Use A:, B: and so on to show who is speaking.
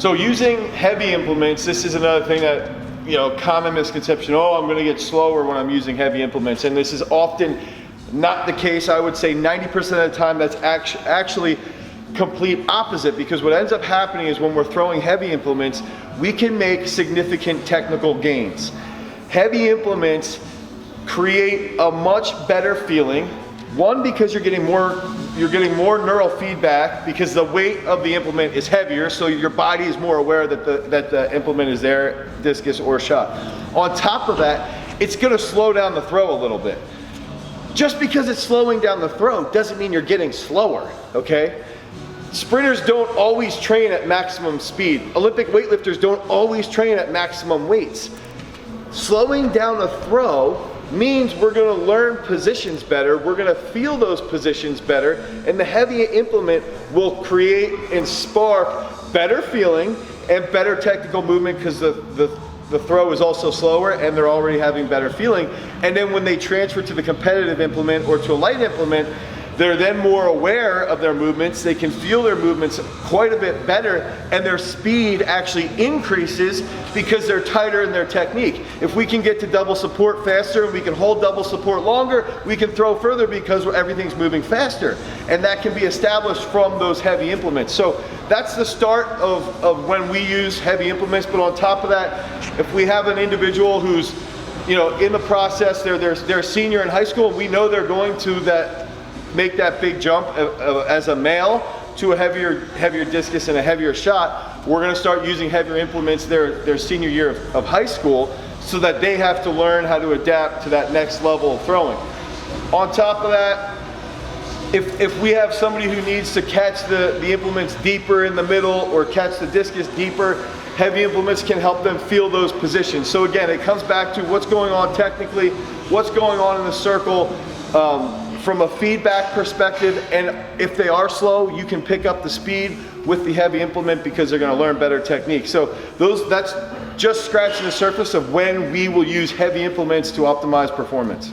A: So using heavy implements, this is another thing that, common misconception, I'm gonna get slower when I'm using heavy implements. And this is often not the case. I would say 90% of the time that's actually complete opposite, because what ends up happening is when we're throwing heavy implements, we can make significant technical gains. Heavy implements create a much better feeling. One, because you're getting more neural feedback because the weight of the implement is heavier, so your body is more aware that the implement is there, discus or shot. On top of that, it's gonna slow down the throw a little bit. Just because it's slowing down the throw doesn't mean you're getting slower, okay? Sprinters don't always train at maximum speed. Olympic weightlifters don't always train at maximum weights. Slowing down the throw means we're gonna learn positions better, we're gonna feel those positions better, and the heavy implement will create and spark better feeling and better technical movement because the throw is also slower and they're already having better feeling. And then when they transfer to the competitive implement or to a light implement, they're then more aware of their movements, they can feel their movements quite a bit better, and their speed actually increases because they're tighter in their technique. If we can get to double support faster and we can hold double support longer, we can throw further because everything's moving faster. And that can be established from those heavy implements. So that's the start of when we use heavy implements. But on top of that, if we have an individual who's in the process, they're a senior in high school, and we know they're going to make that big jump as a male to a heavier discus and a heavier shot, we're going to start using heavier implements their senior year of high school, so that they have to learn how to adapt to that next level of throwing. On top of that, if we have somebody who needs to catch the implements deeper in the middle or catch the discus deeper, heavy implements can help them feel those positions. So again, it comes back to what's going on technically, what's going on in the circle, from a feedback perspective, and if they are slow, you can pick up the speed with the heavy implement because they're going to learn better technique. So that's just scratching the surface of when we will use heavy implements to optimize performance.